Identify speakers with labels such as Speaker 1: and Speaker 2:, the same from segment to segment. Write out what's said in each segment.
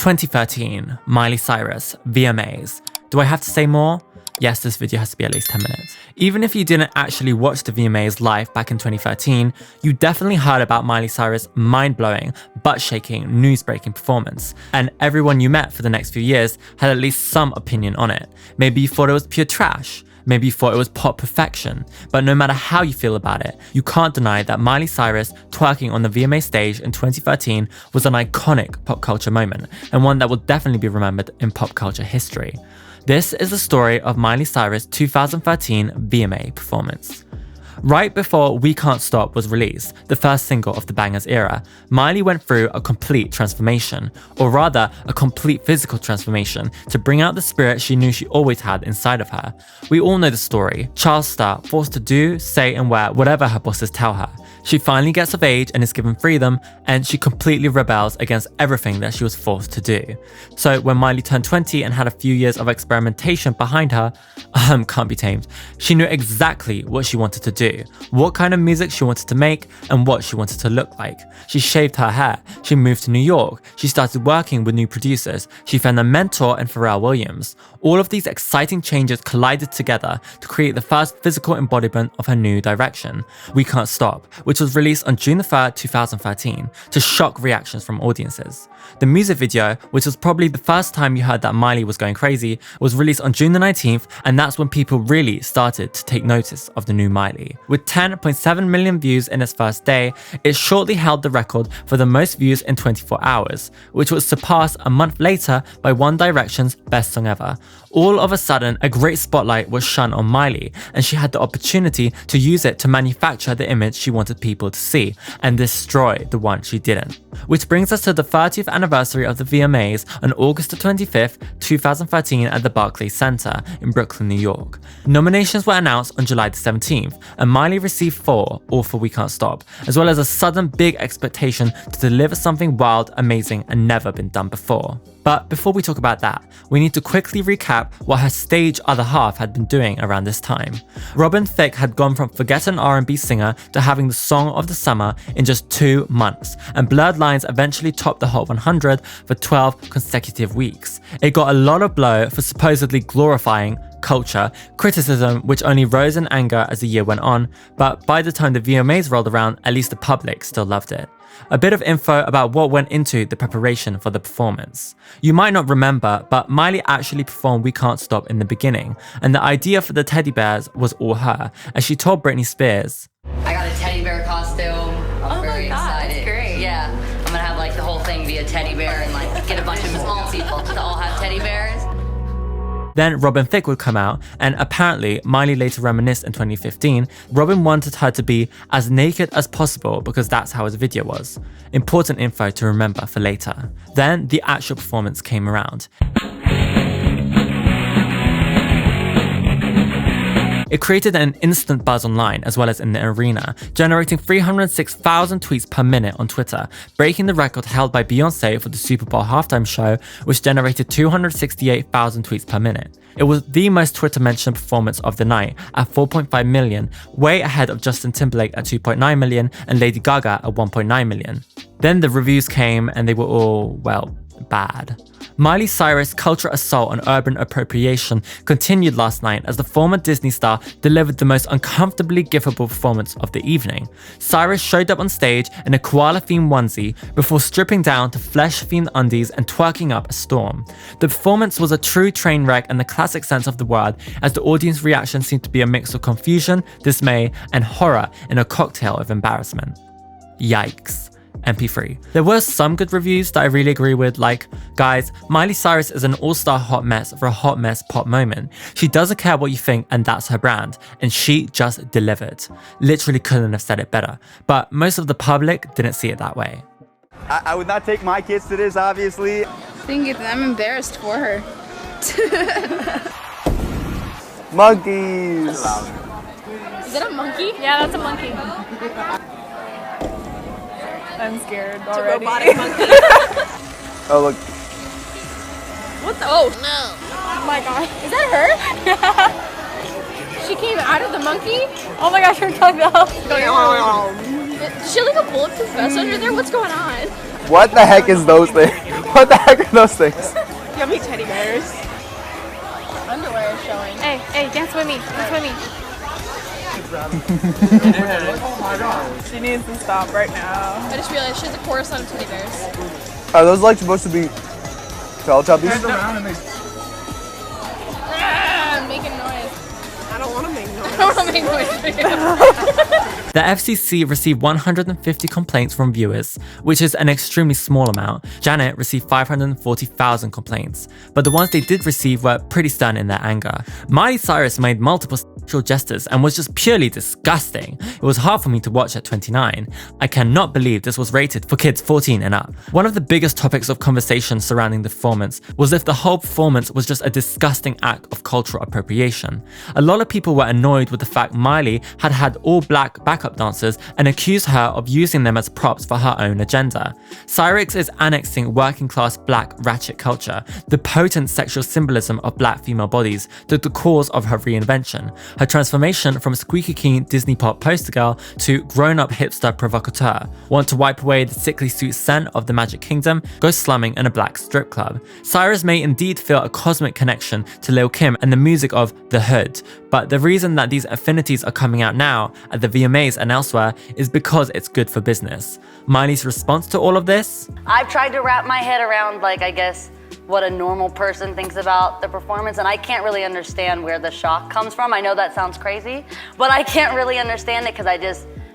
Speaker 1: 2013, Miley Cyrus, VMAs. Do I have to say more? Yes, this video has to be at least 10 minutes. Even if you didn't actually watch the VMAs live back in 2013, you definitely heard about Miley Cyrus' mind-blowing, butt-shaking, news-breaking performance. And everyone you met for the next few years had at least some opinion on it. Maybe you thought it was pure trash. Maybe you thought it was pop perfection. But no matter how you feel about it, you can't deny that Miley Cyrus twerking on the VMA stage in 2013 was an iconic pop culture moment, and one that will definitely be remembered in pop culture history. This is the story of Miley Cyrus' 2013 VMA performance. Right before We Can't Stop was released, the first single of the Bangers era, Miley went through a complete transformation, or rather, a complete physical transformation, to bring out the spirit she knew she always had inside of her. We all know the story. Child star, forced to do, say and wear whatever her bosses tell her. She finally gets of age and is given freedom, and she completely rebels against everything that she was forced to do. So when Miley turned 20 and had a few years of experimentation behind her, can't be tamed, she knew exactly what she wanted to do, what kind of music she wanted to make, and what she wanted to look like. She shaved her hair, she moved to New York, she started working with new producers, she found a mentor in Pharrell Williams. All of these exciting changes collided together to create the first physical embodiment of her new direction, We Can't Stop, which was released on June 3rd, 2013, to shock reactions from audiences. The music video, which was probably the first time you heard that Miley was going crazy, was released on June 19th, and that's when people really started to take notice of the new Miley. With 10.7 million views in its first day, it shortly held the record for the most views in 24 hours, which was surpassed a month later by One Direction's Best Song Ever. All of a sudden, a great spotlight was shone on Miley, and she had the opportunity to use it to manufacture the image she wanted people to see, and destroy the one she didn't. Which brings us to the 30th anniversary of the VMAs on August 25th, 2013 at the Barclays Center in Brooklyn, New York. Nominations were announced on July 17th, and Miley received 4, all for We Can't Stop, as well as a sudden big expectation to deliver something wild, amazing, and never been done before. But before we talk about that, we need to quickly recap what her stage other half had been doing around this time. Robin Thicke had gone from forgotten R&B singer to having the Song of the Summer in just 2 months, and Blurred Lines eventually topped the Hot 100 for 12 consecutive weeks. It got a lot of blow for supposedly glorifying culture, criticism which only rose in anger as the year went on, but by the time the VMAs rolled around, at least the public still loved it. A bit of info about what went into the preparation for the performance. You might not remember, but Miley actually performed We Can't Stop in the beginning, and the idea for the teddy bears was all her, as she told Britney Spears,
Speaker 2: I got a teddy bear costume. I'm very excited. That's great. Yeah, I'm gonna have like the whole thing be a teddy bear and like get a bunch of small people to all have teddy bears.
Speaker 1: Then Robin Thicke would come out, and apparently Miley later reminisced in 2015, Robin wanted her to be as naked as possible because that's how his video was. Important info to remember for later. Then the actual performance came around. It created an instant buzz online as well as in the arena, generating 306,000 tweets per minute on Twitter, breaking the record held by Beyoncé for the Super Bowl halftime show, which generated 268,000 tweets per minute. It was the most Twitter mentioned performance of the night at 4.5 million, way ahead of Justin Timberlake at 2.9 million and Lady Gaga at 1.9 million. Then the reviews came and they were all, well, bad. Miley Cyrus' cultural assault on urban appropriation continued last night as the former Disney star delivered the most uncomfortably gifable performance of the evening. Cyrus showed up on stage in a koala-themed onesie before stripping down to flesh-themed undies and twerking up a storm. The performance was a true train wreck in the classic sense of the word, as the audience reaction seemed to be a mix of confusion, dismay, and horror in a cocktail of embarrassment. Yikes. MP3. There were some good reviews that I really agree with, like, guys, Miley Cyrus is an all-star hot mess for a hot mess pop moment. She doesn't care what you think and that's her brand, and she just delivered. Literally couldn't have said it better, but most of the public didn't see it that way.
Speaker 3: I would not take my kids to this, obviously.
Speaker 4: I'm embarrassed for her.
Speaker 3: Monkeys!
Speaker 4: Is that a monkey?
Speaker 5: Yeah, that's a monkey. I'm scared already.
Speaker 4: Robotic monkey.
Speaker 3: Oh, look.
Speaker 4: What the? Oh, no. Oh my god. Is that her? She came out of the monkey?
Speaker 5: Oh my gosh, her tongue though.
Speaker 4: Does she have like a bulletproof vest under there? What's going on?
Speaker 3: What the heck is those things? What the heck are those things?
Speaker 5: Yummy teddy bears.
Speaker 4: Underwear is showing.
Speaker 6: Hey, dance with me. Dance with me.
Speaker 5: She needs to stop right now.
Speaker 6: I just realized she has a chorus on teddy bears.
Speaker 3: Are those like supposed to be Teletubbies?
Speaker 6: I'm making noise.
Speaker 5: I don't want to make noise.
Speaker 6: I don't want to make noise for you.
Speaker 1: The FCC received 150 complaints from viewers, which is an extremely small amount. Janet received 540,000 complaints, but the ones they did receive were pretty stern in their anger. Miley Cyrus made multiple sexual gestures and was just purely disgusting. It was hard for me to watch at 29. I cannot believe this was rated for kids 14 and up. One of the biggest topics of conversation surrounding the performance was if the whole performance was just a disgusting act of cultural appropriation. A lot of people were annoyed with the fact Miley had all black backup dancers and accused her of using them as props for her own agenda. Cyrix is annexing working class black ratchet culture, the potent sexual symbolism of black female bodies, to the cause of her reinvention. Her transformation from squeaky clean Disney pop poster girl to grown-up hipster provocateur. Want to wipe away the sickly sweet scent of the Magic Kingdom? Go slumming in a black strip club. Cyrus may indeed feel a cosmic connection to Lil' Kim and the music of The Hood, but the reason that these affinities are coming out now at the VMAs and elsewhere is because it's good for business. Miley's response to all of this?
Speaker 2: I've tried to wrap my head around, like, I guess, what a normal person thinks about the performance, and I can't really understand where the shock comes from. I know that sounds crazy, but I can't really understand it because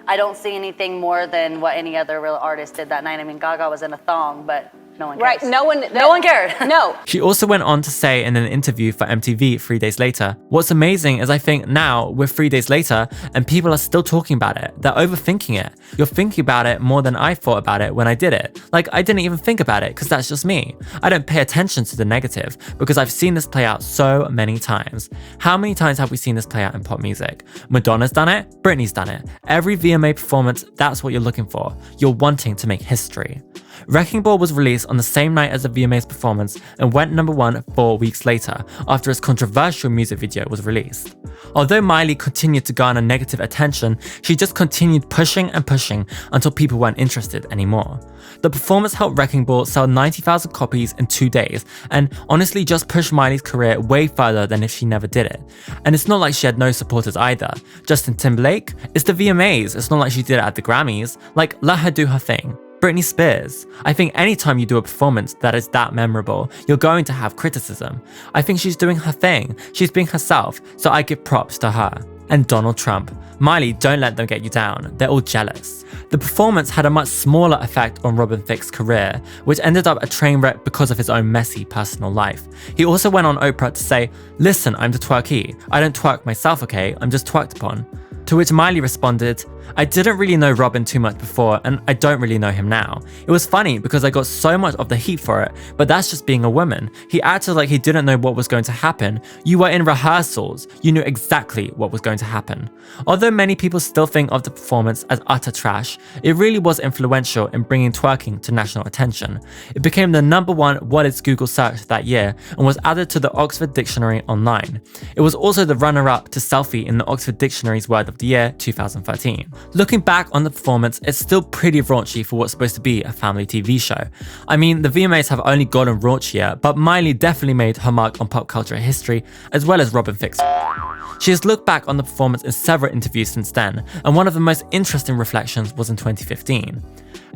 Speaker 2: I don't see anything more than what any other real artist did that night. I mean, Gaga was in a thong, but no one cares.
Speaker 4: Right, no one
Speaker 2: cared.
Speaker 4: No.
Speaker 1: She also went on to say in an interview for MTV 3 days later, "What's amazing is I think now we're 3 days later and people are still talking about it. They're overthinking it. You're thinking about it more than I thought about it when I did it. Like, I didn't even think about it because that's just me. I don't pay attention to the negative because I've seen this play out so many times. How many times have we seen this play out in pop music? Madonna's done it, Britney's done it. Every VMA performance, that's what you're looking for. You're wanting to make history." Wrecking Ball was released on the same night as the VMA's performance and went #1 4 weeks later after its controversial music video was released. Although Miley continued to garner negative attention, she just continued pushing and pushing until people weren't interested anymore. The performance helped Wrecking Ball sell 90,000 copies in 2 days and honestly just pushed Miley's career way further than if she never did it. And it's not like she had no supporters either. Justin Timberlake? It's the VMAs, it's not like she did it at the Grammys. Like, let her do her thing. Britney Spears. I think anytime you do a performance that is that memorable, you're going to have criticism. I think she's doing her thing. She's being herself, so I give props to her. And Donald Trump. Miley, don't let them get you down. They're all jealous. The performance had a much smaller effect on Robin Thicke's career, which ended up a train wreck because of his own messy personal life. He also went on Oprah to say, "Listen, I'm the twerky. I don't twerk myself, okay? I'm just twerked upon." To which Miley responded, "I didn't really know Robin too much before and I don't really know him now. It was funny because I got so much of the heat for it, but that's just being a woman. He acted like he didn't know what was going to happen. You were in rehearsals. You knew exactly what was going to happen." Although many people still think of the performance as utter trash, it really was influential in bringing twerking to national attention. It became the #1 what is Google search that year and was added to the Oxford Dictionary online. It was also the runner-up to selfie in the Oxford Dictionary's Word of the Year 2013. Looking back on the performance, it's still pretty raunchy for what's supposed to be a family TV show. I mean, the VMAs have only gotten raunchier, but Miley definitely made her mark on pop culture history, as well as Robin Thicke's. She has looked back on the performance in several interviews since then, and one of the most interesting reflections was in 2015.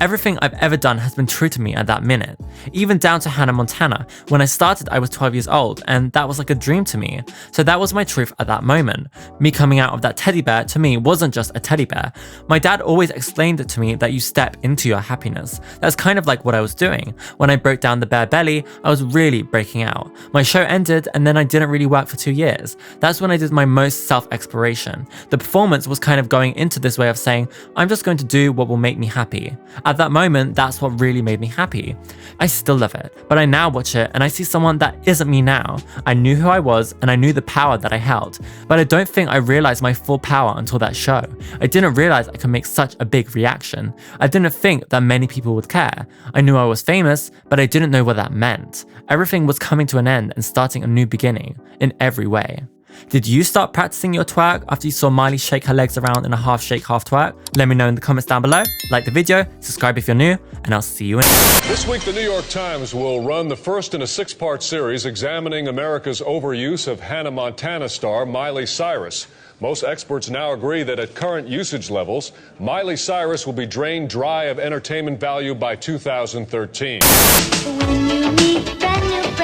Speaker 1: Everything I've ever done has been true to me at that minute, even down to Hannah Montana. When I started, I was 12 years old, and that was like a dream to me. So that was my truth at that moment. Me coming out of that teddy bear to me wasn't just a teddy bear. My dad always explained it to me that you step into your happiness. That's kind of like what I was doing. When I broke down the bare belly, I was really breaking out. My show ended, and then I didn't really work for 2 years. That's when I did my most self-exploration. The performance was kind of going into this way of saying, I'm just going to do what will make me happy. At that moment, that's what really made me happy. I still love it, but I now watch it and I see someone that isn't me now. I knew who I was and I knew the power that I held, but I don't think I realized my full power until that show. I didn't realize I could make such a big reaction. I didn't think that many people would care. I knew I was famous, but I didn't know what that meant. Everything was coming to an end and starting a new beginning in every way. Did you start practicing your twerk after you saw Miley shake her legs around in a half shake, half twerk? Let me know in the comments down below. Like the video, subscribe if you're new, and I'll see you in.
Speaker 7: This week, the New York Times will run the first in a 6-part series examining America's overuse of Hannah Montana star Miley Cyrus. Most experts now agree that at current usage levels, Miley Cyrus will be drained dry of entertainment value by 2013.
Speaker 8: When you meet brand new